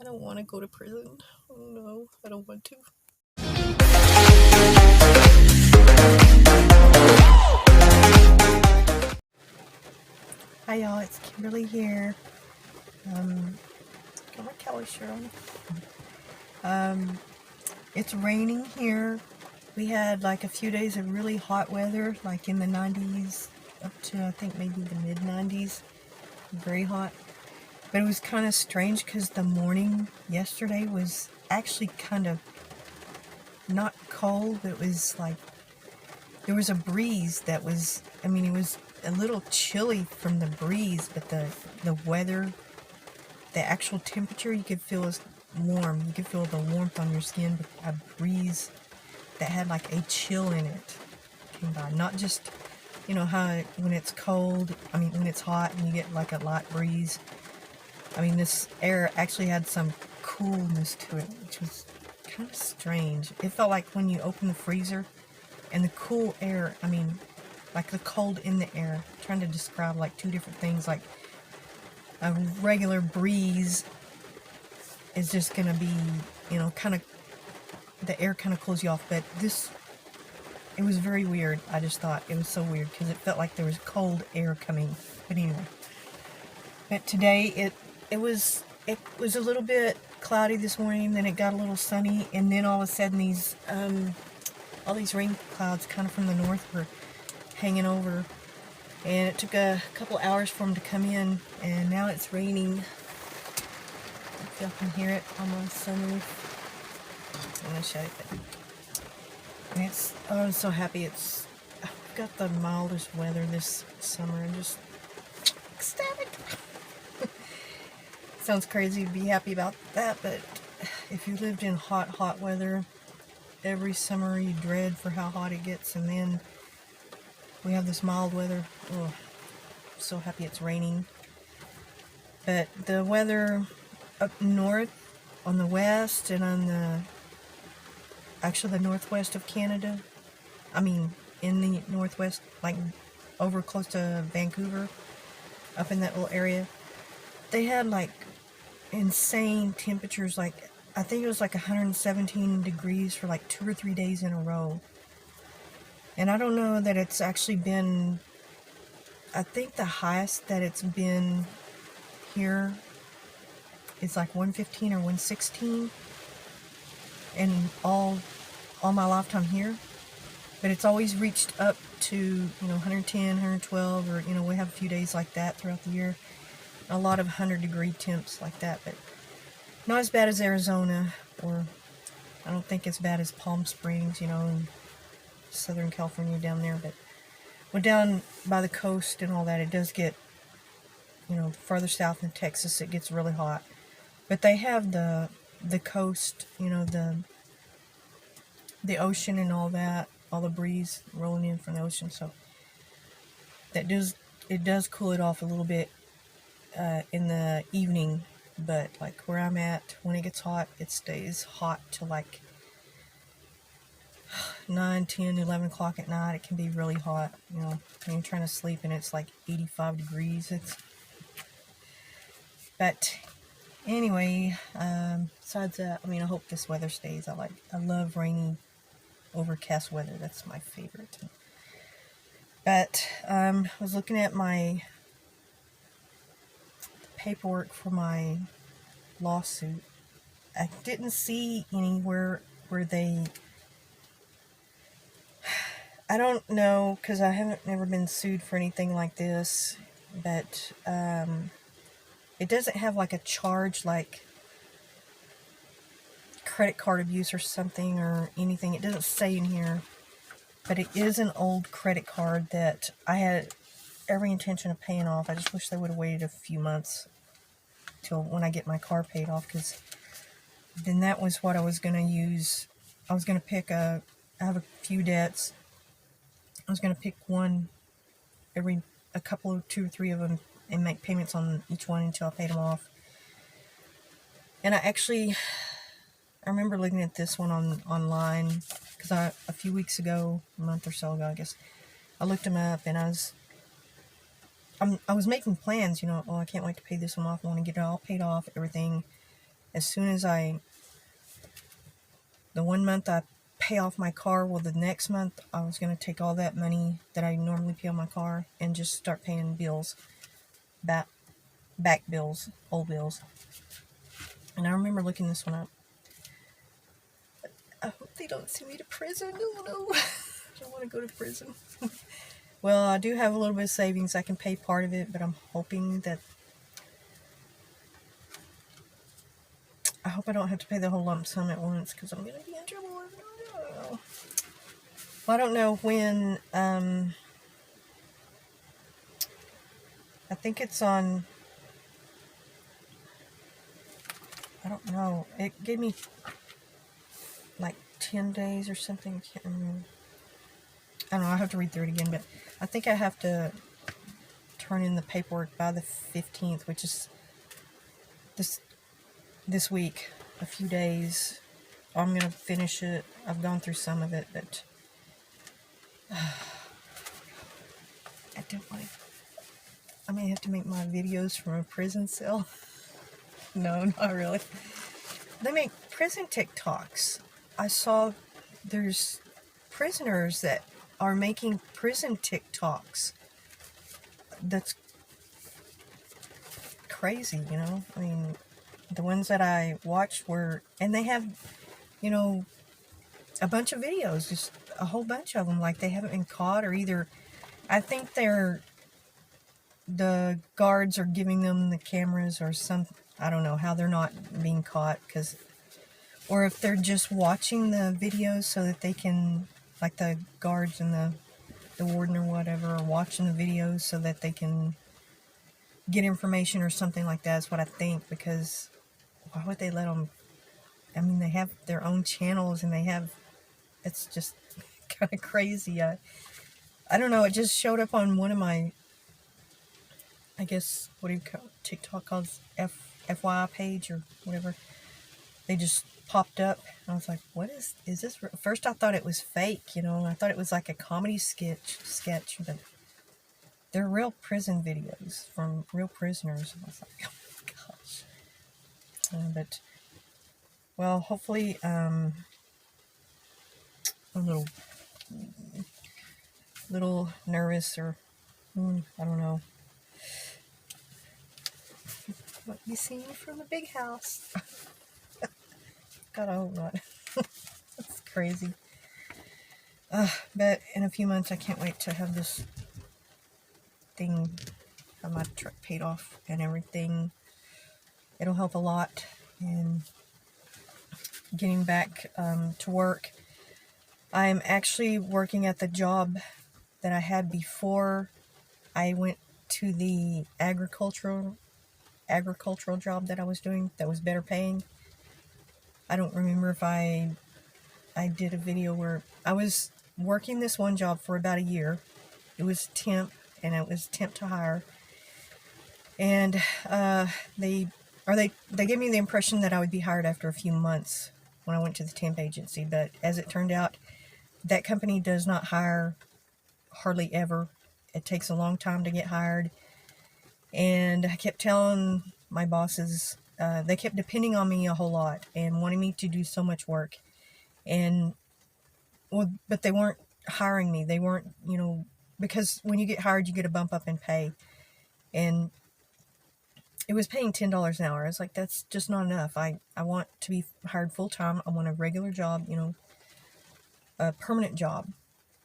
I don't want to go to prison. Oh no, I don't want to. Hi y'all, it's Kimberly here. Got my Cali shirt on. It's raining here. We had like a few days of really hot weather, like in the 90s up to I think maybe the mid 90s. Very hot. But it was kind of strange because the morning yesterday was actually kind of not cold, but it was like there was a breeze that was, I mean, it was a little chilly from the breeze, but the weather, the actual temperature you could feel is warm. You could feel the warmth on your skin, but a breeze that had like a chill in it came by. Not just, you know, how when it's cold, I mean, when it's hot and you get like a light breeze. I mean, this air actually had some coolness to it, which was kind of strange. It felt like when you open the freezer and the cool air, I mean, like the cold in the air. I'm trying to describe like two different things. Like a regular breeze is just going to be, you know, kind of, the air kind of cools you off. But this, it was very weird. I just thought it was so weird because it felt like there was cold air coming. But anyway. But today it was a little bit cloudy this morning, then it got a little sunny, and then all of a sudden these all these rain clouds kind of from the north were hanging over, and it took a couple hours for them to come in, and now it's raining. If y'all can hear it on my sunroof. I'm gonna show you. And it's, oh, I'm so happy I've got the mildest weather this summer. I'm just ecstatic. Sounds crazy to be happy about that, but if you lived in hot weather, every summer you dread for how hot it gets, and then we have this mild weather. Oh, I'm so happy it's raining. But the weather up north, on the west, and on the northwest of Canada, I mean, in the northwest, like over close to Vancouver, up in that little area, they had like insane temperatures. Like I think it was like 117 degrees for like 2 or 3 days in a row. And I don't know that it's actually been, I think the highest that it's been here is like 115 or 116 in all my lifetime here. But it's always reached up to, you know, 110, 112, or, you know, we have a few days like that throughout the year. A lot of 100-degree temps like that, but not as bad as Arizona, or I don't think as bad as Palm Springs, you know, in Southern California down there. But we're down by the coast and all that. It does get, you know, farther south in Texas, it gets really hot. But they have the coast, you know, the ocean and all that, all the breeze rolling in from the ocean, so that does cool it off a little bit in the evening. But like where I'm at, when it gets hot, it stays hot till like 9, 10, 11 o'clock at night. It can be really hot, you know, when you're trying to sleep and it's like 85 degrees. But anyway, besides that, I mean, I hope this weather stays. I love rainy, overcast weather. That's my favorite. But I was looking at my paperwork for my lawsuit. I didn't see anywhere where they, I don't know, because I haven't never been sued for anything like this, but it doesn't have like a charge like credit card abuse or something or anything. It doesn't say in here, but it is an old credit card that I had every intention of paying off. I just wish they would have waited a few months till when I get my car paid off, because then that was what I was going to use. I was going to pick I have a few debts. I was going to pick one a couple of 2 or 3 of them and make payments on each one until I paid them off. And I remember looking at this one online, because a few weeks ago, a month or so ago, I guess, I looked them up, and I was making plans, you know. Oh, I can't wait to pay this one off. I want to get it all paid off, everything. as soon as the 1 month I pay off my car, well, the next month I was going to take all that money that I normally pay on my car and just start paying bills, back bills, old bills. And I remember looking this one up. I hope they don't send me to prison. Oh no, I don't want to go to prison. Well, I do have a little bit of savings. I can pay part of it, but I'm hoping that I hope I don't have to pay the whole lump sum at once, because I'm going to be in trouble. Well, I don't know when, I think it's on, I don't know, it gave me like 10 days or something, I can't remember. I don't know, I have to read through it again, but I think I have to turn in the paperwork by the 15th, which is this week, a few days. I'm going to finish it. I've gone through some of it, but I don't want to. I may have to make my videos from a prison cell. No, not really. They make prison TikToks. I saw there's prisoners that are making prison TikToks. That's crazy, you know? I mean, the ones that I watched were, and they have, you know, a bunch of videos, just a whole bunch of them, like they haven't been caught, or either, I think the guards are giving them the cameras or some, I don't know how they're not being caught, because, or if they're just watching the videos so that they can, like the guards and the warden or whatever are watching the videos so that they can get information or something like that, is what I think, because why would they let them, I mean, they have their own channels and they have, it's just kind of crazy. I don't know, it just showed up on one of my, I guess, what do you call TikTok called, FYI page or whatever. They just popped up, and I was like, what is this? First I thought it was fake, you know, I thought it was like a comedy sketch, but they're real prison videos from real prisoners. And I was like, oh my gosh. But, well, hopefully, I'm a little nervous, or, I don't know. What you seen from the big house? God, I hope not. That's crazy. But in a few months, I can't wait to have this thing, have my truck paid off and everything. It'll help a lot in getting back to work. I'm actually working at the job that I had before I went to the agricultural job that I was doing that was better paying. I don't remember if I did a video where I was working this one job for about a year. It was temp, and it was temp to hire. And they gave me the impression that I would be hired after a few months when I went to the temp agency. But as it turned out, that company does not hire hardly ever. It takes a long time to get hired. And I kept telling my bosses, they kept depending on me a whole lot and wanting me to do so much work. And, well, but they weren't hiring me. They weren't, you know, because when you get hired, you get a bump up in pay. And it was paying $10 an hour. I was like, that's just not enough. I want to be hired full time. I want a regular job, you know, a permanent job.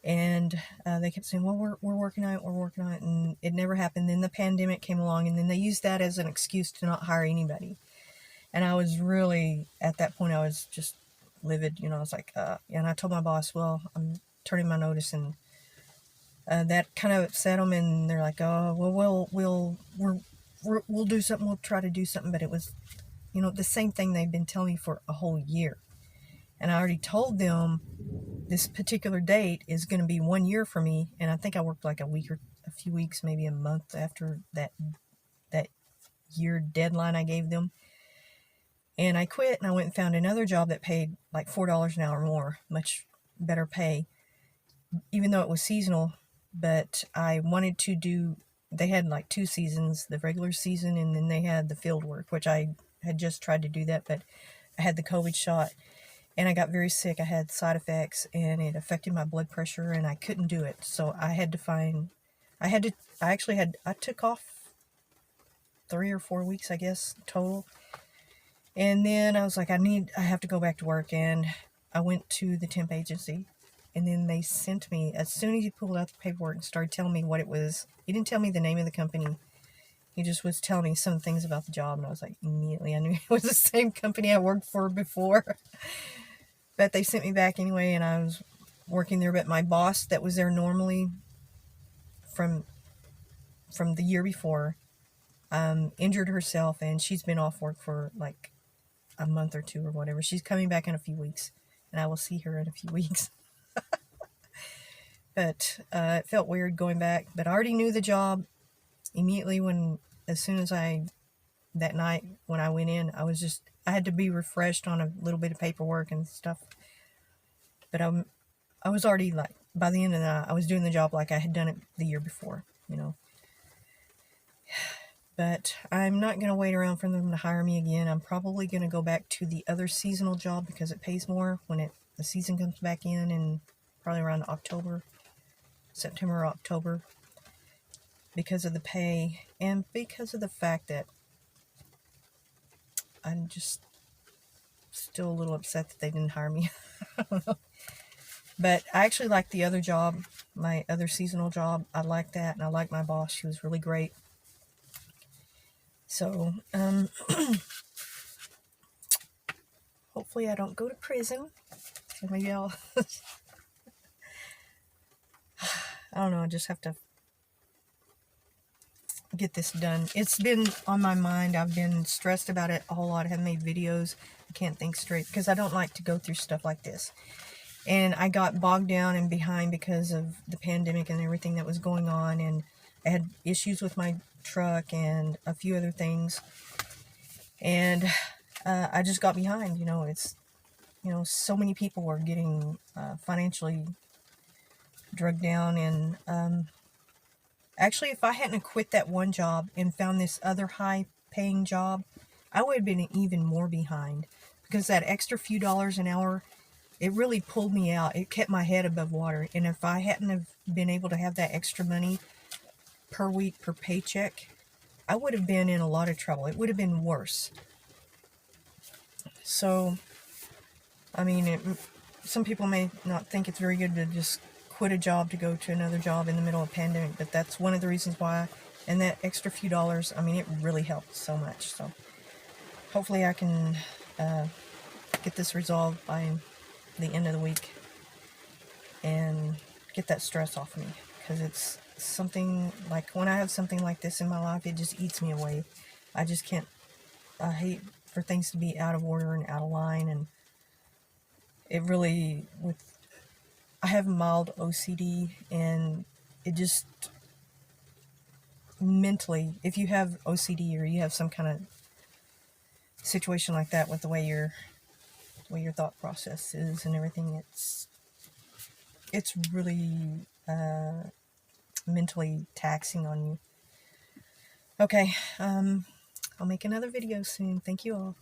And they kept saying, well, we're working on it, and it never happened. Then the pandemic came along, and then they used that as an excuse to not hire anybody. And I was really, at that point, I was just livid, you know. I was like, and I told my boss, well, I'm turning my notice, and that kind of upset them, and they're like, oh, well, we'll do something, we'll try to do something. But it was, you know, the same thing they've been telling me for a whole year. And I already told them this particular date is going to be 1 year for me. And I think I worked like a week or a few weeks, maybe a month after that year deadline I gave them. And I quit, and I went and found another job that paid like $4 an hour more, much better pay, even though it was seasonal. But I wanted to do, they had like 2 seasons, the regular season, and then they had the field work, which I had just tried to do that, but I had the COVID shot and I got very sick. I had side effects and it affected my blood pressure and I couldn't do it. So I had to find, I took off 3 or 4 weeks, I guess, total. And then I was like, I have to go back to work. And I went to the temp agency and then they sent me, as soon as he pulled out the paperwork and started telling me what it was, he didn't tell me the name of the company. He just was telling me some things about the job, and I was like, immediately I knew it was the same company I worked for before. But they sent me back anyway, and I was working there. But my boss that was there normally from the year before injured herself, and she's been off work for like a month or two or whatever. She's coming back in a few weeks, and I will see her in a few weeks. But it felt weird going back, but I already knew the job immediately as soon as that night when I went in, I had to be refreshed on a little bit of paperwork and stuff. But I was already, like, by the end of the night, I was doing the job like I had done it the year before, you know. But I'm not going to wait around for them to hire me again. I'm probably going to go back to the other seasonal job because it pays more when the season comes back in probably around September or October, because of the pay and because of the fact that I'm just still a little upset that they didn't hire me. I don't know. But I actually like the other job, my other seasonal job. I like that, and I like my boss. She was really great. So, hopefully I don't go to prison. So maybe I'll, I don't know, I just have to get this done. It's been on my mind. I've been stressed about it a whole lot. I haven't made videos. I can't think straight because I don't like to go through stuff like this. And I got bogged down and behind because of the pandemic and everything that was going on. And I had issues with my truck and a few other things. And I just got behind. You know, so many people were getting financially drugged down. And actually, if I hadn't quit that one job and found this other high-paying job, I would have been even more behind. Because that extra few dollars an hour, it really pulled me out. It kept my head above water. And if I hadn't have been able to have that extra money per week, per paycheck, I would have been in a lot of trouble. It would have been worse. So, I mean, some people may not think it's very good to just quit a job to go to another job in the middle of a pandemic, but that's one of the reasons why. And that extra few dollars, I mean, it really helped so much. So, hopefully I can get this resolved by the end of the week and get that stress off me, because it's something like, when I have something like this in my life, it just eats me away. I just can't. I hate for things to be out of order and out of line, and it really, I have mild OCD, and it just mentally, if you have OCD or you have some kind of situation like that with the way your thought process is and everything, it's really mentally taxing on you. Okay, I'll make another video soon. Thank you all.